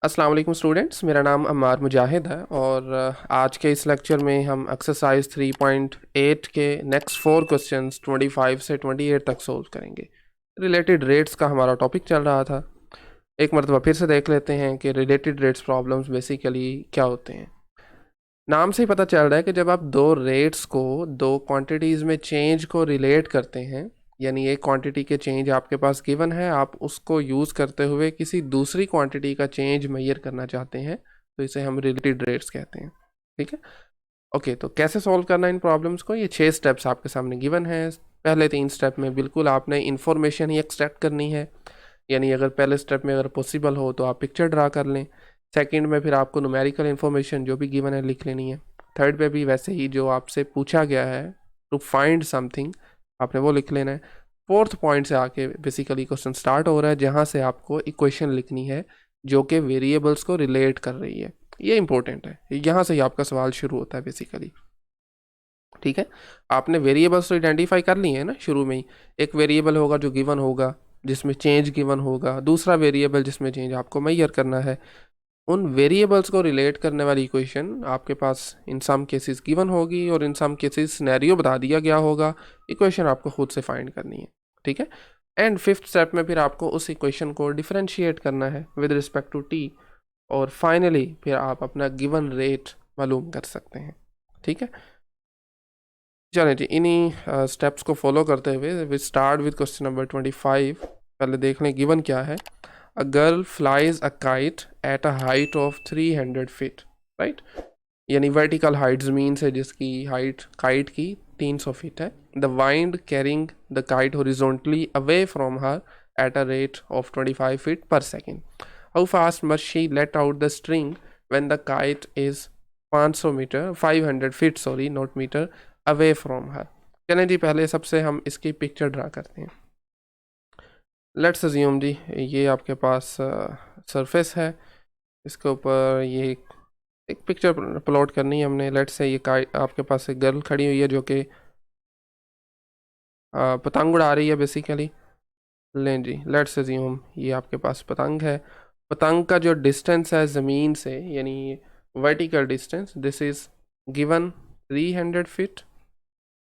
अस्सलाम वालेकुम स्टूडेंट्स, मेरा नाम अम्मार मुजाहिद है और आज के इस लेक्चर में हम एक्सरसाइज 3.8 के नेक्स्ट 4 क्वेश्चंस 25 से 28 तक सोल्व करेंगे। रिलेटेड रेट्स का हमारा टॉपिक चल रहा था। एक मरतबा फिर से देख लेते हैं कि रिलेटेड रेट्स प्रॉब्लम्स बेसिकली क्या होते हैं। नाम से ही पता चल रहा है कि जब आप दो रेट्स को दो क्वांटिटीज़ में चेंज को रिलेट करते हैं, यानी एक क्वांटिटी के चेंज आपके पास गिवन है, आप उसको यूज़ करते हुए किसी दूसरी क्वांटिटी का चेंज मेजर करना चाहते हैं, तो इसे हम रिलेटेड रेट्स कहते हैं। ठीक है, ओके। तो कैसे सॉल्व करना इन प्रॉब्लम्स को, ये 6 स्टेप्स आपके सामने गिवन है। पहले 3 स्टेप में बिल्कुल आपने इन्फॉर्मेशन ही एक्सट्रैक्ट करनी है, यानी अगर पहले स्टेप में अगर पॉसिबल हो तो आप पिक्चर ड्रा कर लें। सेकंड में फिर आपको न्यूमेरिकल इन्फॉर्मेशन जो भी गिवन है लिख लेनी है। थर्ड पे भी वैसे ही जो आपसे पूछा गया है टू फाइंड समथिंग, आपने वो लिख लेना है। फोर्थ पॉइंट से आके बेसिकली क्वेश्चन स्टार्ट हो रहा है, जहाँ से आपको इक्वेशन लिखनी है जो कि वेरिएबल्स को रिलेट कर रही है। ये इंपॉर्टेंट है, यहाँ से ही आपका सवाल शुरू होता है बेसिकली। ठीक है, आपने वेरिएबल्स तो आइडेंटिफाई कर लिए हैं ना शुरू में ही। एक वेरिएबल होगा जो गिवन होगा, जिसमें चेंज गिवन होगा, दूसरा वेरिएबल जिसमें चेंज आपको मेजर करना है। उन वेरिएबल्स को रिलेट करने वाली इक्वेशन आपके पास इन सम केसेस गिवन होगी और इन सम केसेस सिनेरियो बता दिया गया होगा। इक्वेशन आपको खुद से फाइंड करनी है। ठीक है, एंड फिफ्थ स्टेप में फिर आपको उस इक्वेशन को डिफरेंशिएट करना है विद रिस्पेक्ट टू टी, और फाइनली फिर आप अपना गिवन रेट मालूम कर सकते हैं। ठीक है, चलें जी, इन्हीं स्टेप्स को फॉलो करते हुए we start with question number 25। पहले देख लें गिवन क्या है। A girl flies a kite at a height of 300 feet, right. यानी वर्टिकल हाइट ज़मीन से जिसकी हाइट काइट की 300 फीट है। The wind carrying the kite horizontally away from her at a rate of 25 feet per second. How fast must she let out the string when the kite is 500 metre 500 feet sorry not metre away from her. चलें जी, पहले सबसे हम इसकी picture draw करते हैं। Let's assume जी, ये आपके पास सरफेस है, इसके ऊपर ये एक पिक्चर प्लॉट करनी है हमने। लेट्स से ये आपके पास एक गर्ल खड़ी हुई है जो कि पतंग उड़ा रही है बेसिकली। लें जी, लेट्स अज्यूम ये आपके पास पतंग है। पतंग का जो डिस्टेंस है ज़मीन से, यानी vertical distance, this is given 300 feet.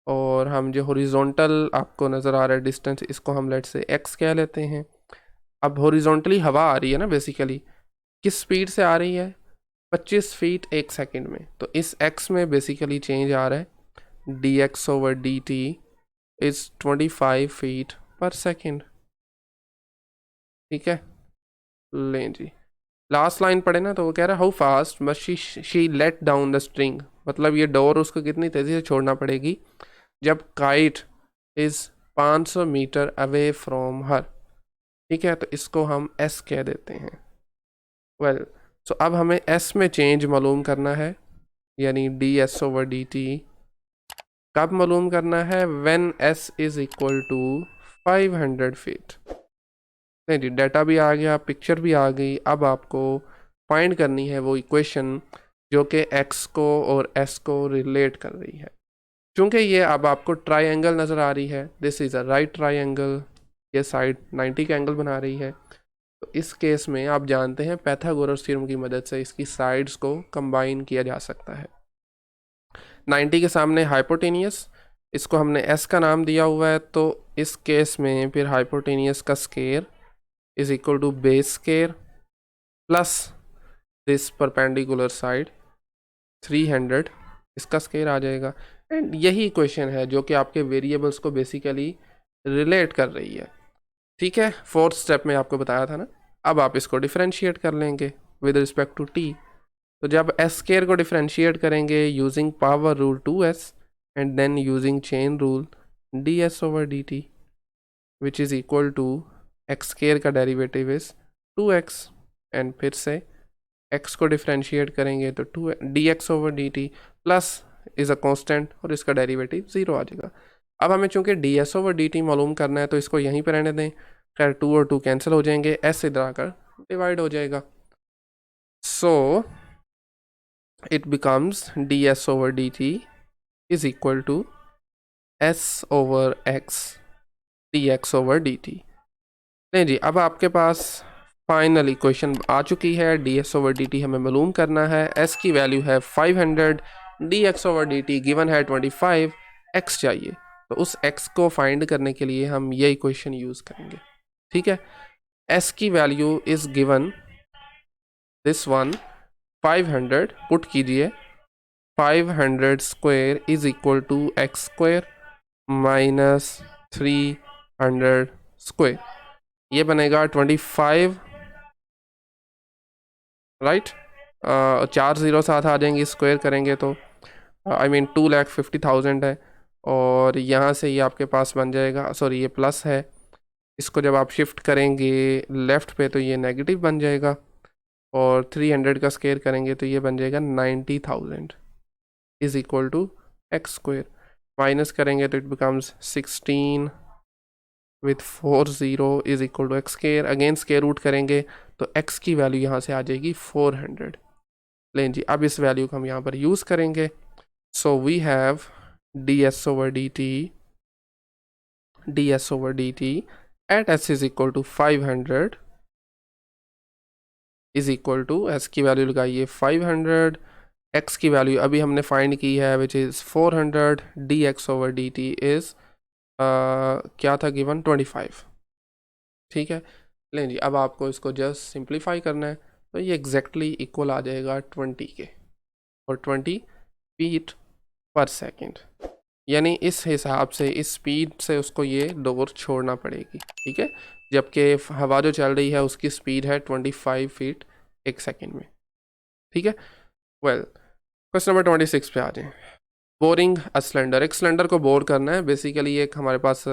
और हम जो हॉरिजॉन्टल आपको नज़र आ रहा है डिस्टेंस, इसको हम लेट से एक्स कह लेते हैं। अब हॉरिजॉन्टली हवा आ रही है ना बेसिकली, किस स्पीड से आ रही है? 25 फीट एक सेकंड में। तो इस एक्स में बेसिकली चेंज आ रहा है D X over D T is 25 feet per second. ठीक है, लें जी, लास्ट लाइन पढ़े ना, तो वो कह रहा है how fast must she let down the string. मतलब ये डोर उसको कितनी तेज़ी से छोड़ना पड़ेगी जब kite is 500 metre away from her. ठीक है, तो इसको हम एस कह देते हैं। वेल, सो अब हमें एस में चेंज मालूम करना है, यानी D S over D T कब मालूम करना है? When S is equal to 500 feet. नहीं जी, डाटा भी आ गया, पिक्चर भी आ गई। अब आपको फाइंड करनी है वो इक्वेशन जो कि एक्स को और एस को रिलेट कर रही है। चूँकि ये अब आपको ट्राइंगल नज़र आ रही है, this is a right triangle, ये साइड 90 का एंगल बना रही है। तो इस केस में आप जानते हैं पैथागोरस थ्योरम की मदद से इसकी साइड्स को कंबाइन किया जा सकता है। 90 के सामने हाइपोटेनियस, इसको हमने एस का नाम दिया हुआ है, तो इस केस में फिर हाइपोटेनियस का square is equal to base square plus this perpendicular side 300, इसका स्केयर आ जाएगा। एंड यही इक्वेशन है जो कि आपके वेरिएबल्स को बेसिकली रिलेट कर रही है। ठीक है, फोर्थ स्टेप में आपको बताया था ना। अब आप इसको डिफरेंशिएट कर लेंगे विद रिस्पेक्ट टू टी। तो जब एस स्केयर को डिफरेंशिएट करेंगे using power rule 2s and then using chain rule D S over D T which is equal to X square का डेरिवेटिव इज़ 2x, एंड फिर से x को differentiate करेंगे तो 2 D X over D T plus is a constant और इसका derivative 0 आ जाएगा। अब हमें चूंकि D S over D T मालूम करना है तो इसको यहीं पर रहने दें। खैर 2 और 2 कैंसिल हो जाएंगे, s इधर आकर डिवाइड हो जाएगा। सो it becomes ds over dt is equal to s over x dx over dt। नहीं जी, अब आपके पास फाइनली क्वेश्चन आ चुकी है। D S over D T हमें मालूम करना है। एस की वैल्यू है 500, D X over D T given है 25, एक्स चाहिए। तो उस एक्स को फाइंड करने के लिए हम ये इक्वेशन यूज़ करेंगे। ठीक है, एस की value is given this one 500, put कीजिए 500 square is equal to X square minus 300 square. ये बनेगा 25, राइट। 4 0 साथ आ जाएंगे, स्क्वायर करेंगे तो आई मीन 2,50,000 है। और यहाँ से ये आपके पास बन जाएगा, सॉरी ये प्लस है, इसको जब आप शिफ्ट करेंगे लेफ़्ट पे तो ये नेगेटिव बन जाएगा। और 300 का स्क्वायर करेंगे तो ये बन जाएगा 90,000 is equal to X square. Minus करेंगे तो it becomes 16 with 4 0 is equal to X square. Again square root करेंगे तो एक्स की वैल्यू यहाँ से आ जाएगी 400। लें जी, अब इस वैल्यू को हम यहाँ पर यूज़ करेंगे। So we have D S over D T at S is equal to 500 is equal to, S की वैल्यू लगाइए 500, एक्स की वैल्यू अभी हमने फाइंड की है which is 400, D X over D T is क्या था गिवन 25। ठीक है, लें जी, अब आपको इसको जस्ट सिंप्लीफाई करना है तो ये एग्जैक्टली इक्वल आ जाएगा 20 के, और 20 फीट पर सेकेंड। यानी इस हिसाब से, इस स्पीड से उसको ये डोर छोड़ना पड़ेगी। ठीक है, जबकि हवा जो चल रही है उसकी स्पीड है 25 फीट एक सेकेंड में। ठीक है, वेल क्वेश्चन नंबर 26 पे आ जाएं। बोरिंग अ सिलेंडर, एक सिलेंडर को बोर करना है। बेसिकली एक हमारे पास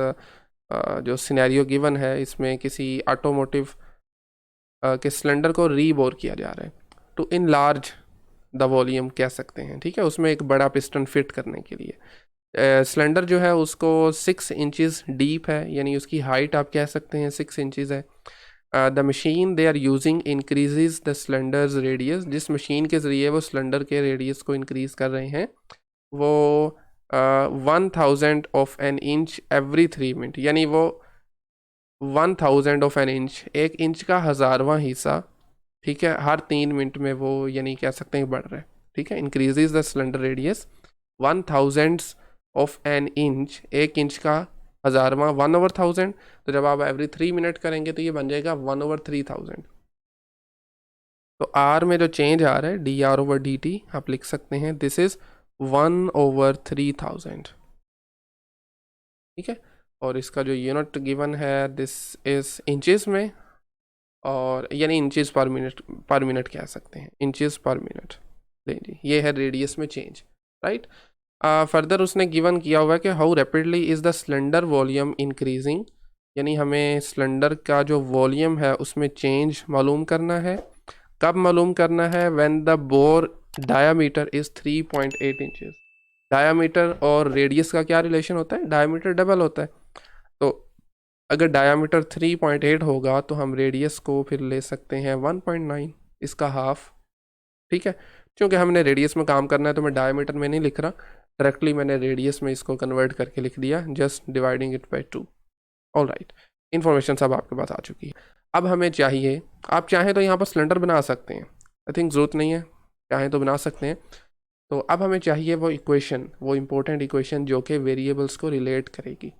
जो सिनेरियो गिवन है, इसमें किसी ऑटोमोटिव के सिलेंडर को रीबोर किया जा रहा है टू इनलार्ज द वॉल्यूम कह सकते हैं। ठीक है, उसमें एक बड़ा पिस्टन फिट करने के लिए सिलेंडर जो है उसको 6 इंचज़ डीप है, यानी उसकी हाइट आप कह सकते हैं 6 इंचज़ है। The machine they are using increases the cylinder's radius, जिस मशीन के ज़रिए वो सिलेंडर के रेडियस को इंक्रीज़ कर रहे हैं वो 1000 of an inch every 3 minute, यानी वो 1000 ऑफ एन इंच, एक इंच का 1000वां हिस्सा, ठीक है, हर 3 मिनट में वो यानी कह सकते हैं बढ़ रहा है। ठीक है, increases the cylinder radius 1000 of an inch, एक इंच का 1000वां 1/1000। तो जब आप एवरी 3 मिनट करेंगे तो ये बन जाएगा 1/3000। तो आर में जो चेंज आ रहा है D R over D T आप लिख सकते हैं दिस इज 1/3000। ठीक है, और इसका जो यूनिट गिवन है दिस इज इंचेस में, और यानी इंचेस पर मिनट कह सकते हैं, इंचेस पर मिनट। ले जी, ये है रेडियस में चेंज, राइट। फर्दर उसने गिवन किया हुआ है कि how rapidly is the cylinder volume increasing, यानी हमें सिलेंडर का जो वॉल्यूम है उसमें चेंज मालूम करना है। कब मालूम करना है? When the bore diameter is 3.8 inches. Diameter और रेडियस का क्या रिलेशन होता है? डायामीटर डबल होता है। तो अगर डायामीटर 3.8 होगा तो हम रेडियस को फिर ले सकते हैं 1.9, इसका हाफ। ठीक है, क्योंकि हमने रेडियस में काम करना है तो मैं डायमीटर में नहीं लिख रहा, डायरेक्टली मैंने रेडियस में इसको कन्वर्ट करके लिख दिया, just dividing it by 2। All right, information सब आपके पास आ चुकी है। अब हमें चाहिए, आप चाहें तो यहाँ पर सिलेंडर बना सकते हैं, आई थिंक ज़रूरत नहीं है, चाहें तो बना सकते हैं। तो अब हमें चाहिए वो इक्वेशन, वो इम्पोर्टेंट इक्वेशन जो कि वेरिएबल्स को रिलेट करेगी।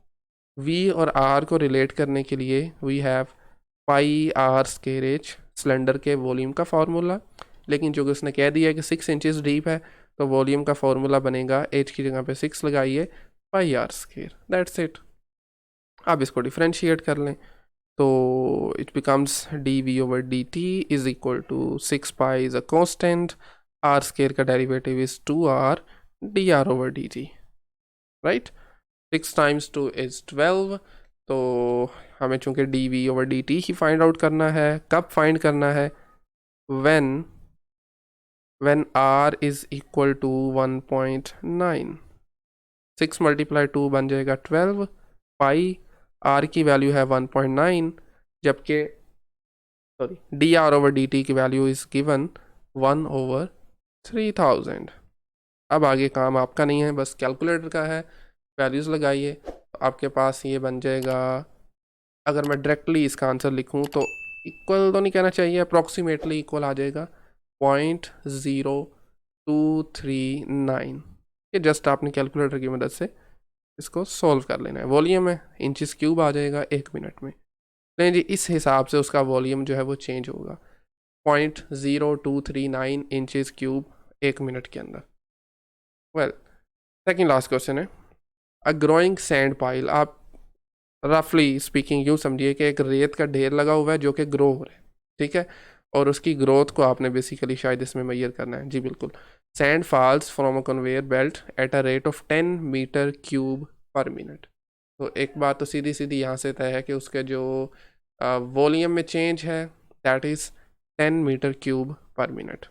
वी और आर को रिलेट करने के लिए we have pi are square H, cylinder के वॉल्यूम का फार्मूला। लेकिन जो कि उसने कह दिया है कि 6 इंचेस डीप है तो वॉल्यूम का फार्मूला बनेगा, एच की जगह पे 6 लगाइए, pi are square, that's it. अब इसको डिफ्रेंशिएट कर लें तो it becomes d we over D T is equal to 6 pi is a constant, r square का derivative is 2r d are over D t, right. 6 times 2 is 12। तो हमें चूंकि d we over D t ही find out करना है। कब find करना है? when r is equal to 1.9, 6 multiply 2 बन जाएगा 12, पाई r की वैल्यू है 1.9, जबकि sorry D R over D T की वैल्यू इज गिवन 1/3000। अब आगे काम आपका नहीं है, बस कैलकुलेटर का है, वैल्यूज़ लगाइए तो आपके पास ये बन जाएगा। अगर मैं डायरेक्टली इसका आंसर लिखूं तो इक्वल तो नहीं कहना चाहिए, अप्रॉक्सीमेटली इक्वल आ जाएगा 0.0239। ये जस्ट आपने कैलकुलेटर की मदद से इसको सॉल्व कर लेना है। वॉल्यूम है इंचेस क्यूब आ जाएगा 1 मिनट में। नहीं जी, इस हिसाब से उसका वॉल्यूम जो है वो चेंज होगा, 0.0239 इंचेस क्यूब 1 मिनट के अंदर। वेल, सेकेंड लास्ट क्वेश्चन है, अ ग्रोइंग सैंड पाइल। आप रफली स्पीकिंग यूँ समझिए कि एक रेत का ढेर लगा हुआ है जो कि ग्रो हो रहा है, ठीक है, और उसकी ग्रोथ को आपने बेसिकली शायद इसमें मेजर करना है। जी बिल्कुल। Sand falls from a conveyor belt at a rate of 10 metre cube per minute. तो एक बात तो सीधी सीधी यहाँ से तय है कि उसके जो वॉल्यूम में चेंज है that is 10 metre cube per minute.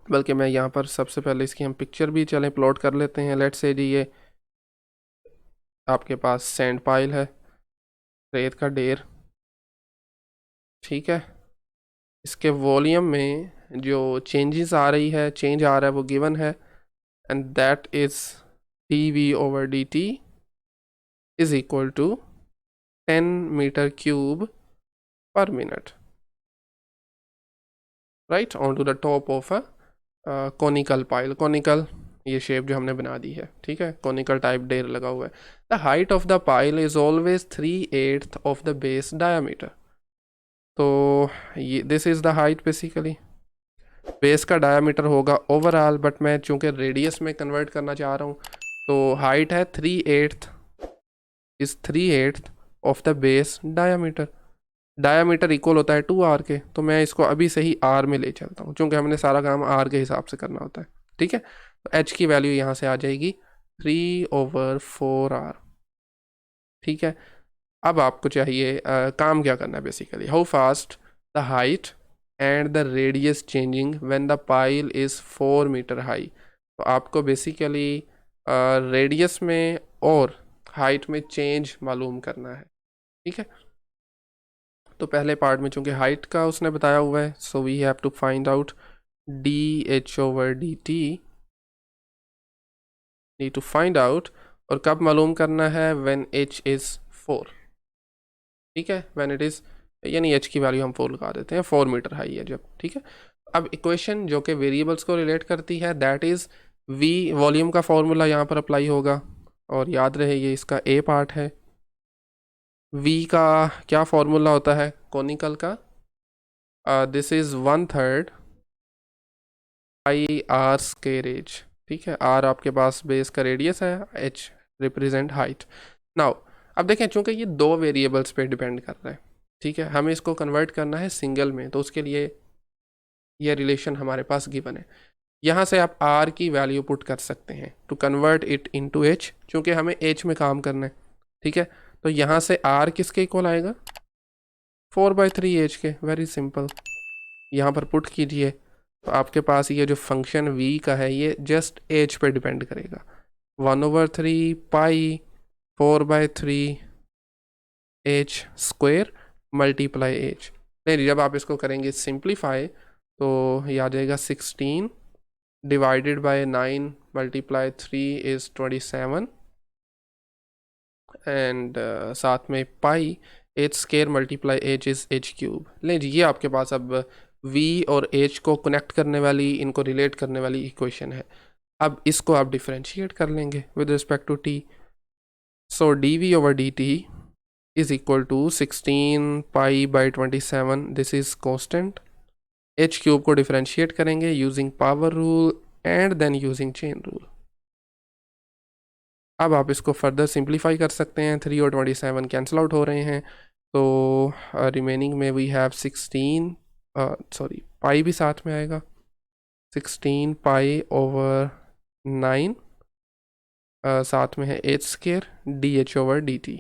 बल्कि मैं यहाँ पर सबसे पहले इसकी हम पिक्चर भी चलें प्लॉट कर लेते हैं। लेट्स से जी ये आपके पास सैंड पाइल है, रेत का ढेर, ठीक है। इसके वॉल्यूम में जो चेंजेस आ रही है, चेंज आ रहा है वो गिवन है, and that is dV/dt is equal to 10 metre cube per minute, right, on to the top of a conical pile. Conical ये शेप जो हमने बना दी है, ठीक है, कोनिकल टाइप ढेर लगा हुआ है। The height of the pile is always 3/8 of the base diameter. तो ये this is the height, basically base का डायामीटर होगा ओवरऑल, बट मैं चूंकि रेडियस में कन्वर्ट करना चाह रहा हूँ, तो हाइट है 3/8 is 3/8 of the base diameter. Diameter equal होता है 2r के, तो मैं इसको अभी से ही r में ले चलता हूँ क्योंकि हमने सारा काम r के हिसाब से करना होता है, ठीक है। तो h की वैल्यू यहाँ से आ जाएगी 3/4r, ठीक है। अब आपको चाहिए काम क्या करना है, basically how fast the height and the radius changing when the pile is 4 metre high. तो आपको बेसिकली रेडियस में और हाइट में चेंज मालूम करना है, ठीक है। तो पहले पार्ट में चूंकि हाइट का उसने बताया हुआ है, so we have to find out dH/dt, need to find out, और कब मालूम करना है, व्हेन h इज़ 4, ठीक है, व्हेन इट इज़, यानी h की वैल्यू हम 4 लगा देते हैं, 4 मीटर हाई है जब, ठीक है। अब इक्वेशन जो कि वेरिएबल्स को रिलेट करती है दैट इज़ v, वॉल्यूम का फॉर्मूला यहाँ पर अप्लाई होगा, और याद रहे ये इसका a पार्ट है। v का क्या फॉर्मूला होता है कोनिकल का, this is 1/3 pi r square H, ठीक है। r आपके पास बेस का रेडियस है, h रिप्रेजेंट हाइट। नाउ अब देखें, चूंकि ये दो वेरिएबल्स पे डिपेंड कर रहा है, ठीक है, हमें इसको कन्वर्ट करना है सिंगल में, तो उसके लिए ये रिलेशन हमारे पास गिवन है। यहाँ से आप r की वैल्यू पुट कर सकते हैं to convert it into h, चूंकि हमें h में काम करना है, ठीक है। तो यहाँ से r किसके इक्वल आएगा, 4/3 h के, वेरी सिंपल। यहाँ पर पुट कीजिए, तो आपके पास ये जो फंक्शन v का है ये जस्ट h पे डिपेंड करेगा, 1/3 पाई 4/3 h स्क्वायर मल्टीप्लाई h। नहीं, जब आप इसको करेंगे सिंप्लीफाई तो ये आ जाएगा 16 divided by 9 multiply 3 is 27, and साथ में pi h square multiply h is h cube. लें जी, ये आपके पास अब v और h को कनेक्ट करने वाली, इनको रिलेट करने वाली इक्वेशन है। अब इसको आप डिफरेंशिएट कर लेंगे with respect to t, so dV/dt is equal to 16 pi by 27, this is constant. h cube को डिफरेंशिएट करेंगे using power rule and then using chain rule. अब आप इसको फर्दर सिंप्लीफाई कर सकते हैं, 3 और 27 कैंसिल आउट हो रहे हैं, तो रिमेनिंग में वी हैव 16, सॉरी पाई भी साथ में आएगा, 16 पाई ओवर 9, साथ में है एच स्केयर dH/dt।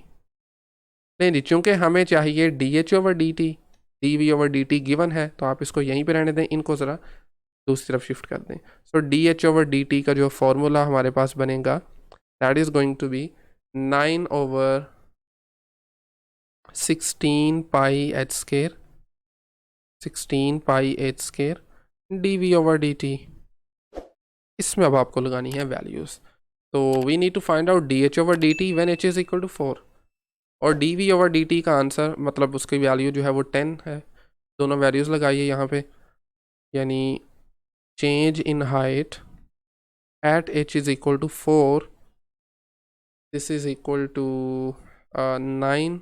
नहीं जी, चूंकि हमें चाहिए dH/dt, dV/dt गिवन है, तो आप इसको यहीं पे रहने दें, इनको ज़रा दूसरी तरफ शिफ्ट कर दें। सो dH/dt का जो फॉर्मूला हमारे पास बनेगा that is going to be 9/16 pi h square, 16 pi h square dV/dt। इसमें अब आपको लगानी है वैल्यूज़, तो we need to find out dH/dt when h is equal to 4। और D we over D T का आंसर मतलब उसकी वैल्यू जो है वो 10 है। दोनों वैल्यूज़ लगाइए यहाँ पे, यानी change in height at H is equal to 4, this is equal to 9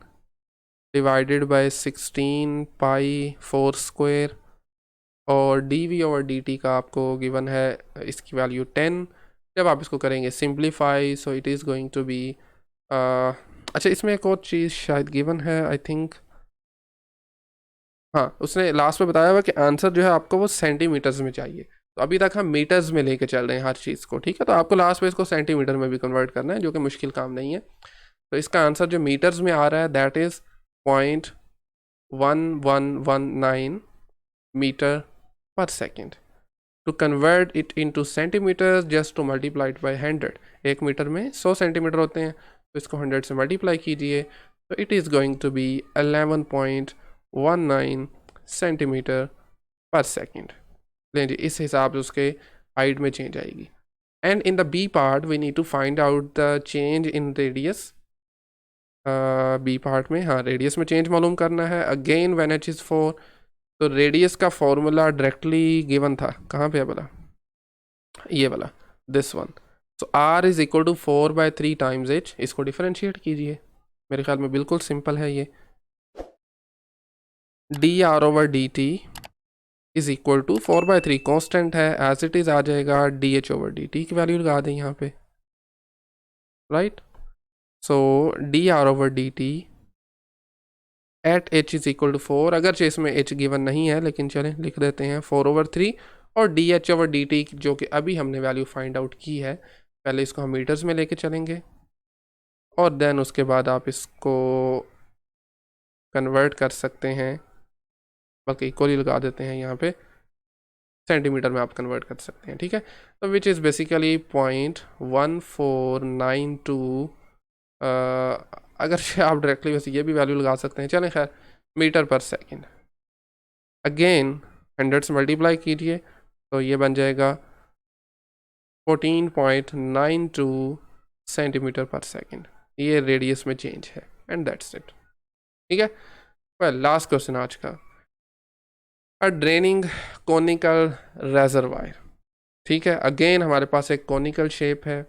divided by 16 pi 4 square, और D we over D T का आपको गिवन है इसकी वैल्यू 10। जब आप इसको करेंगे simplify, so it is going to be अच्छा, इसमें एक और चीज़ शायद गिवन है, आई थिंक। हाँ, उसने लास्ट में बताया हुआ कि आंसर जो है आपको वो सेंटीमीटर्स में चाहिए। तो अभी तक हम मीटर्स में लेके चल रहे हैं हर चीज़ को, ठीक है। तो आपको लास्ट में इसको सेंटीमीटर में भी कन्वर्ट करना है, जो कि मुश्किल काम नहीं है। तो इसका आंसर जो मीटर्स में आ रहा है that is 0.1119 metre per second. To convert it into centimetres just to multiply it by 100। 1 metre में 100 सेंटीमीटर होते हैं, तो इसको 100 से मल्टीप्लाई कीजिए, तो it is going to be 11.19 centimetre per second. लें इस हिसाब से उसके हाइट में चेंज आएगी। And in the B part we need to find out the change in radius. B part में हाँ रेडियस में चेंज मालूम करना है। अगेन व्हेन एच इज़ 4, तो रेडियस का फॉर्मूला डायरेक्टली गिवन था, कहाँ पे है बोला, ये वाला, this one. So R is equal to 4/3 times H. इसको डिफरेंशिएट कीजिए, मेरे ख्याल में बिल्कुल सिंपल है ये। D are over D T is equal to 4/3 constant है, एज इट इज़ आ जाएगा D H over D T की वैल्यू लगा दें यहाँ पे, right. So D are over D T at H is equal to 4, अगरचे इसमें एच गिवन नहीं है लेकिन चलें लिख देते हैं 4/3, और D H over D T जो कि अभी हमने वैल्यू फाइंड आउट की है, पहले इसको हम मीटर्स में लेके चलेंगे और देन उसके बाद आप इसको कन्वर्ट कर सकते हैं, बल्कि इक्वली लगा देते हैं यहाँ पे, सेंटीमीटर में आप कन्वर्ट कर सकते हैं, ठीक है। तो विच इज़ बेसिकली 0.1492, अगर आप डायरेक्टली वैसे ये भी वैल्यू लगा सकते हैं, चलें खैर, मीटर पर सेकेंड। अगेन 100 से मल्टीप्लाई कीजिए, तो ये बन जाएगा 14.92 सेंटीमीटर पर सेकेंड। ये रेडियस में चेंज है, एंड दैट्स इट, ठीक है। वेल, लास्ट क्वेश्चन आज का, अ ड्रेनिंग कॉनिकल रेजरवायर, ठीक है। अगेन हमारे पास एक कॉनिकल शेप है,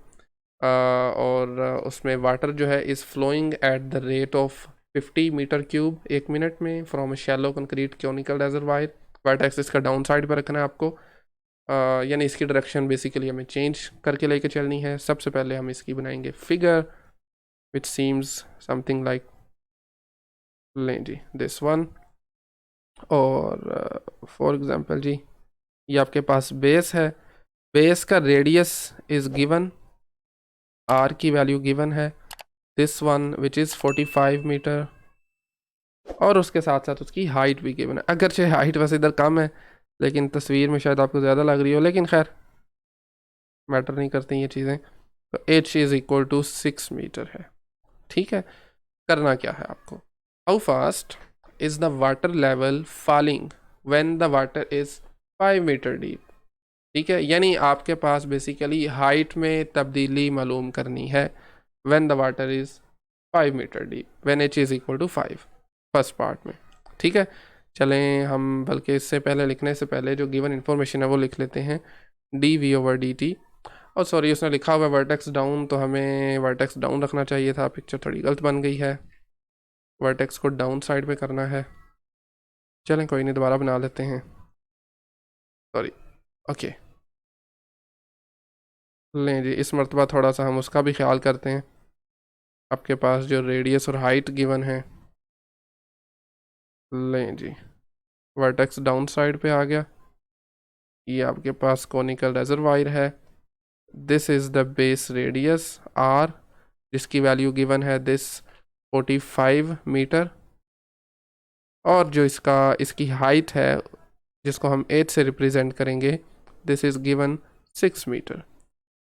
और उसमें वाटर जो है is flowing at the rate of 50 metre cube 1 minute में from a shallow concrete conical reservoir. Y axis का डाउन साइड पर रखना है आपको, यानी इसकी डायरेक्शन बेसिकली हमें चेंज करके लेके चलनी है। सबसे पहले हम इसकी बनाएंगे figure which seems something like, लें जी दिस वन, और फॉर एग्जांपल जी ये आपके पास बेस है, बेस का रेडियस इज़ गिवन, आर की वैल्यू गिवन है, this one which is 45 metre, और उसके साथ साथ उसकी हाइट भी गिवन है। अगरचे हाइट वैसे इधर कम है लेकिन तस्वीर में शायद आपको ज़्यादा लग रही हो, लेकिन खैर मैटर नहीं करती ये चीज़ें। तो H is equal to 6 metre है, ठीक है। करना क्या है आपको, how fast is the water level falling when the water is 5 metre deep, ठीक है। यानी आपके पास बेसिकली हाइट में तब्दीली मालूम करनी है when the water is 5 metre deep when H is equal to 5, first part में, ठीक है। चलें हम बल्कि इससे पहले, लिखने से पहले जो गिवन इन्फॉर्मेशन है वो लिख लेते हैं, D we over D T, और सॉरी उसने लिखा हुआ है वर्टेक्स डाउन, तो हमें वर्टेक्स डाउन रखना चाहिए था, पिक्चर थोड़ी गलत बन गई है, वर्टेक्स को डाउन साइड पे करना है। चलें कोई नहीं, दोबारा बना लेते हैं, सॉरी, ओके। लें जी, इस मरतबा थोड़ा सा हम उसका भी ख्याल करते हैं। आपके पास जो रेडियस और हाइट गिवन है, लें जी वर्टेक्स डाउन साइड पे आ गया, ये आपके पास कॉनिकल रेजरवायर है, this is the base radius R जिसकी वैल्यू गिवन है दिस 45 मीटर, और जो इसकी हाइट है जिसको हम 8 से रिप्रेजेंट करेंगे, दिस इज़ गिवन 6 मीटर।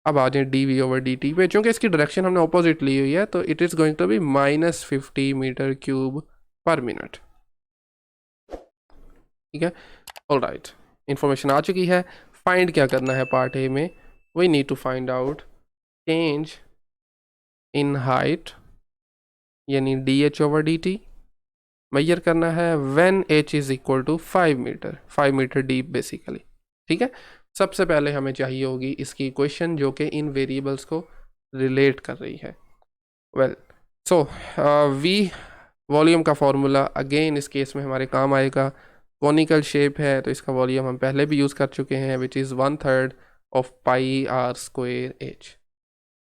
अब आ जाए D we over D T पे, चूँकि इसकी डायरेक्शन हमने ऑपोजिट ली हुई है तो it is going to be -50 metre cube per minute, ठीक है। ऑल राइट, इन्फॉर्मेशन आ चुकी है। फाइंड क्या करना है पार्ट ए में, we need to find out change in height, यानी dh/dt मेजर करना है when h is equal to 5 metre deep basically. ठीक है, सबसे पहले हमें चाहिए होगी इसकी इक्वेशन जो कि इन वेरिएबल्स को रिलेट कर रही है। वेल सो वी वॉल्यूम का फॉर्मूला अगेन इस केस में हमारे काम आएगा। कॉनिकल शेप है तो इसका वॉल्यूम हम पहले भी यूज़ कर चुके हैं, which is 1/3 of pi are square H.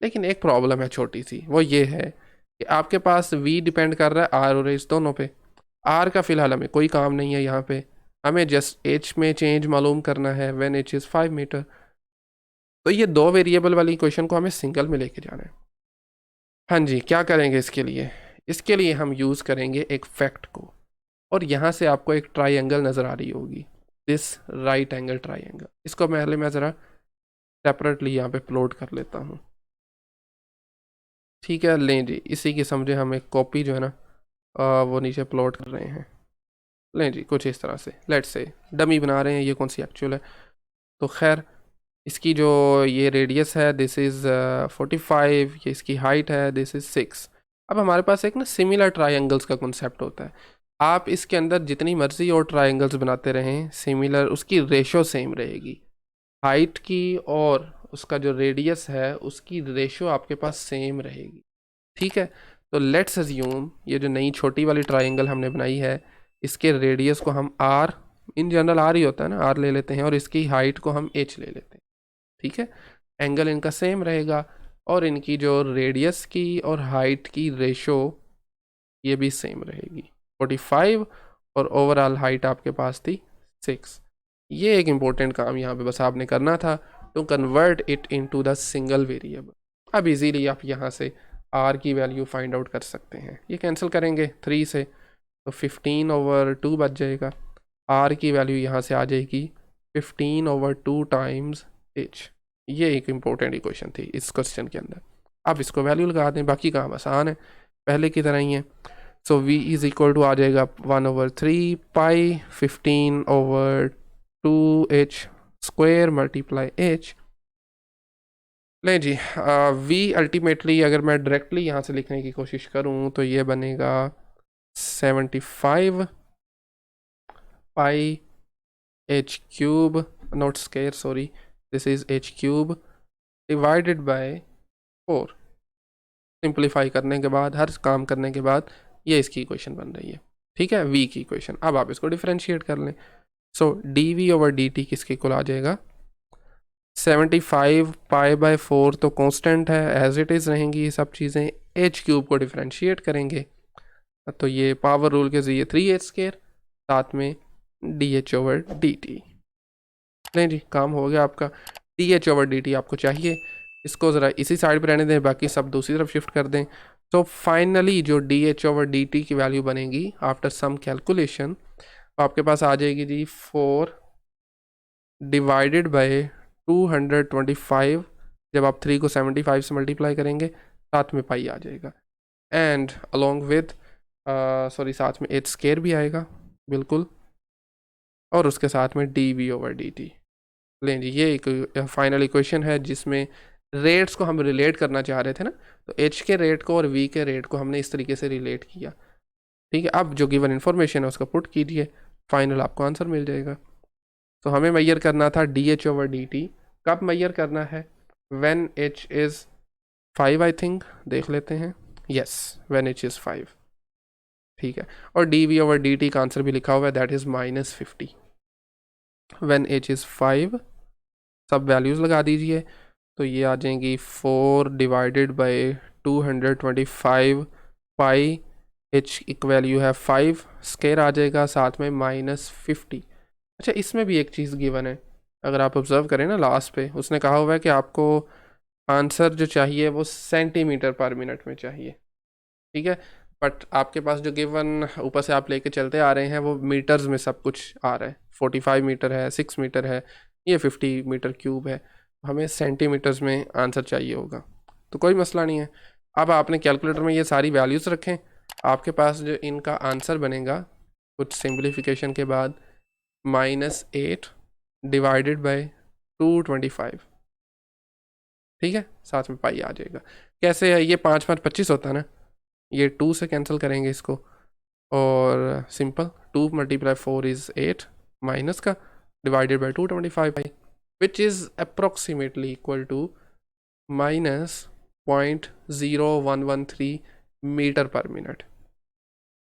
लेकिन एक प्रॉब्लम है छोटी सी, वो ये है कि आपके पास v डिपेंड कर रहा है r और h दोनों पे। r का फ़िलहाल हमें कोई काम नहीं है यहाँ पे, हमें जस्ट h में चेंज मालूम करना है व्हेन h इज़ 5 मीटर। तो ये दो वेरिएबल वाली इक्वेशन को हमें सिंगल में लेके जाना है। हाँ जी, क्या करेंगे इसके लिए? इसके लिए हम यूज़ करेंगे एक फैक्ट को, और यहाँ से आपको एक ट्राइंगल नज़र आ रही होगी, दिस राइट एंगल ट्राइंगल। इसको पहले मैं ज़रा सेपरेटली यहाँ पे प्लॉट कर लेता हूँ। ठीक है, लें जी, इसी की समझे हम एक कॉपी जो है ना वो नीचे प्लॉट कर रहे हैं। लें जी, कुछ इस तरह से लेट्स से डमी बना रहे हैं, ये कौन सी एक्चुअल है। तो खैर इसकी जो ये रेडियस है दिस इज़ 45, ये इसकी हाइट है दिस इज़ 6। अब हमारे पास एक ना सिमिलर ट्राइंगल्स का कॉन्सेप्ट होता है। आप इसके अंदर जितनी मर्जी और ट्राइंगल्स बनाते रहें, सिमिलर उसकी रेशो सेम रहेगी। हाइट की और उसका जो रेडियस है उसकी रेशो आपके पास सेम रहेगी। ठीक है, तो लेट्स अज्यूम ये जो नई छोटी वाली ट्राइंगल हमने बनाई है, इसके रेडियस को हम r, इन जनरल r ही होता है ना, r ले लेते हैं, और इसकी हाइट को हम h ले लेते हैं। ठीक है, एंगल इनका सेम रहेगा और इनकी जो रेडियस की और हाइट की रेशो ये भी सेम रहेगी 45, और ओवरऑल हाइट आपके पास थी 6। ये एक इम्पोर्टेंट काम यहाँ पे बस आपने करना था, to convert it into the single variable. अब इजीली आप यहाँ से r की वैल्यू फाइंड आउट कर सकते हैं। ये कैंसिल करेंगे 3 से तो 15/2 बच जाएगा। r की वैल्यू यहाँ से आ जाएगी 15/2 टाइम्स h। ये एक इम्पोर्टेंट इक्वेशन थी इस क्वेश्चन के अंदर। आप इसको वैल्यू लगा दें, बाकी काम आसान है, पहले की तरह ही है। सो v इज़ इक्वल टू आ जाएगा 1/3 पाई 15/2h स्क्वायर मल्टीप्लाई h। नहीं जी, v अल्टीमेटली अगर मैं डायरेक्टली यहाँ से लिखने की कोशिश करूँ तो ये बनेगा 75 पाई h cube, not square sorry, this is h cube divided by 4। Simplify करने के बाद, हर काम करने के बाद ये इसकी इक्वेशन बन रही है। ठीक है, v की इक्वेशन। अब आप इसको डिफरेंशिएट कर लें। सो dv/dt किसके इक्वल आ जाएगा? 75 पाई/4 तो कांस्टेंट है, एज इट इज़ रहेंगी ये सब चीज़ें। h क्यूब को डिफरेंशिएट करेंगे तो ये पावर रूल के ज़रिए 3h², साथ में dh/dt। नहीं जी, काम हो गया आपका। dh/dt आपको चाहिए, इसको ज़रा इसी साइड पे रहने दें, बाकी सब दूसरी तरफ शिफ्ट कर दें। तो फाइनली जो dh/dt की वैल्यू बनेगी आफ्टर सम कैलकुलेशन, तो आपके पास आ जाएगी जी 4 डिवाइडेड बाय 225। जब आप 3 को 75 से मल्टीप्लाई करेंगे, साथ में पाई आ जाएगा, एंड अलॉन्ग विद सॉरी साथ में h² भी आएगा बिल्कुल, और उसके साथ में dv/dt। लें जी, ये एक फाइनल इक्वेशन है जिसमें रेट्स को हम रिलेट करना चाह रहे थे ना, तो h के रेट को और v के रेट को हमने इस तरीके से रिलेट किया। ठीक है, अब जो गिवन इन्फॉर्मेशन है उसका पुट कीजिए, फाइनल आपको आंसर मिल जाएगा। तो हमें मैयर करना था dh/dt, कब मैयर करना है? When h is 5, I think, देख लेते हैं। Yes, when h is 5। ठीक है, और dv/dt का आंसर भी लिखा हुआ है, that is -50 when h is 5। सब वैल्यूज़ लगा दीजिए, तो ये आ जाएंगी 4 डिवाइडेड बाय 225 पाई, h एक वैल्यू है 5, स्क्वायर आ जाएगा, साथ में -50। अच्छा, इसमें भी एक चीज़ गिवन है, अगर आप ऑब्जर्व करें ना लास्ट पे, उसने कहा हुआ है कि आपको आंसर जो चाहिए वो सेंटीमीटर पर मिनट में चाहिए। ठीक है, बट आपके पास जो गिवन ऊपर से आप लेके चलते आ रहे हैं वो मीटर्स में सब कुछ आ रहा है। 45 मीटर है, 6 मीटर है, ये 50 मीटर क्यूब है, हमें सेंटीमीटर्स में आंसर चाहिए होगा। तो कोई मसला नहीं है, अब आपने कैलकुलेटर में ये सारी वैल्यूज़ रखें, आपके पास जो इनका आंसर बनेगा कुछ सिंप्लीफिकेशन के बाद -8 डिवाइडेड बाय 225। ठीक है, साथ में पाई आ जाएगा। कैसे है ये? 5 5 25 होता है ना, ये 2 से कैंसिल करेंगे इसको, और सिंपल 2 × 4 इज़ 8 माइनस का divided by 225 which is approximately equal to -0.0113 metre per minute.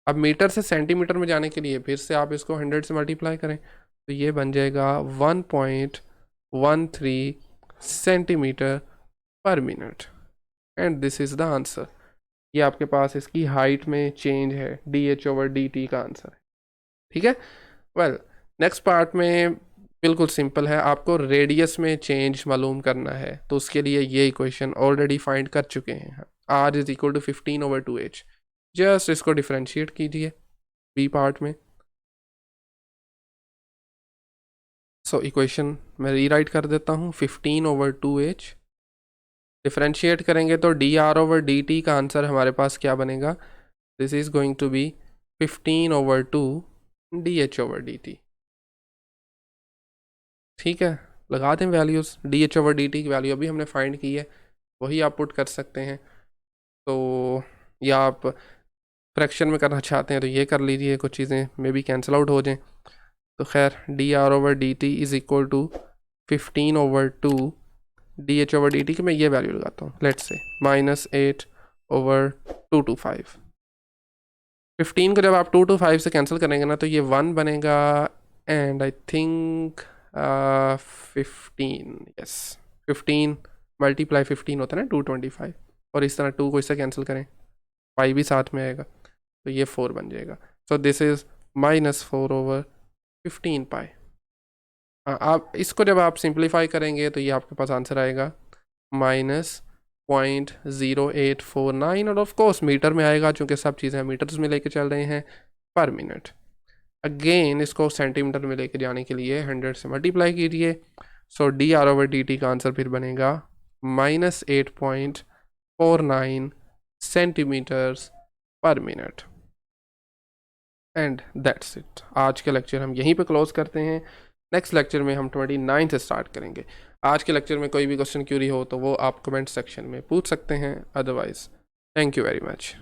अब मीटर से सेंटीमीटर में जाने के लिए फिर से आप इसको 100 से मल्टीप्लाई करें, तो ये बन जाएगा 1.13 सेंटीमीटर पर minute, and this is the answer. ये आपके पास इसकी हाइट में चेंज है, dh/dt का आंसर है। ठीक है, वेल नेक्स्ट पार्ट में बिल्कुल सिंपल है, आपको रेडियस में चेंज मालूम करना है, तो उसके लिए ये इक्वेशन ऑलरेडी फाइंड कर चुके हैं। r is equal to 15/2h, just इसको डिफ्रेंशिएट कीजिए बी पार्ट में। सो इक्वेशन मैं रीराइट कर देता हूँ, 15/2h डिफ्रेंशिएट करेंगे तो dr/dt का आंसर हमारे पास क्या बनेगा, this is going to be 15/2 dh/dt। ठीक है, लगा दें वैल्यूज़, dh/dt की वैल्यू अभी हमने फाइंड की है, वही आप पुट कर सकते हैं। तो या आप फ्रैक्शन में करना चाहते हैं तो ये कर लीजिए, कुछ चीज़ें मे बी कैंसिल आउट हो जाएं। तो खैर dr/dt is equal to 15/2 dh/dt की मैं ये वैल्यू लगाता हूँ, लेट्स से -8/225। 15 को जब आप 225 से कैंसिल करेंगे ना तो ये 1 बनेगा, एंड आई थिंक 15, यस 15 × 15 होता है ना 225, और इस तरह 2 को इससे कैंसिल करें, 5 भी साथ में आएगा, तो ये 4 बन जाएगा। सो दिस इज़ -4/15 पाई। आप इसको जब आप सिंप्लीफाई करेंगे तो ये आपके पास आंसर आएगा -0.0849, और ऑफ कोर्स मीटर में आएगा, चूँकि सब चीज़ें मीटर्स में लेके चल रहे हैं, पर मिनट। अगेन इसको सेंटीमीटर में लेके जाने के लिए 100 से मल्टीप्लाई कीजिए, सो dr/dt का आंसर फिर बनेगा -8.49 सेंटीमीटर्स पर मिनट, एंड दैट्स इट। आज के लेक्चर हम यहीं पे क्लोज करते हैं। नेक्स्ट लेक्चर में हम 29 से स्टार्ट करेंगे। आज के लेक्चर में कोई भी क्वेश्चन क्यूरी हो तो वो आप कमेंट सेक्शन में पूछ सकते हैं, otherwise thank you very much.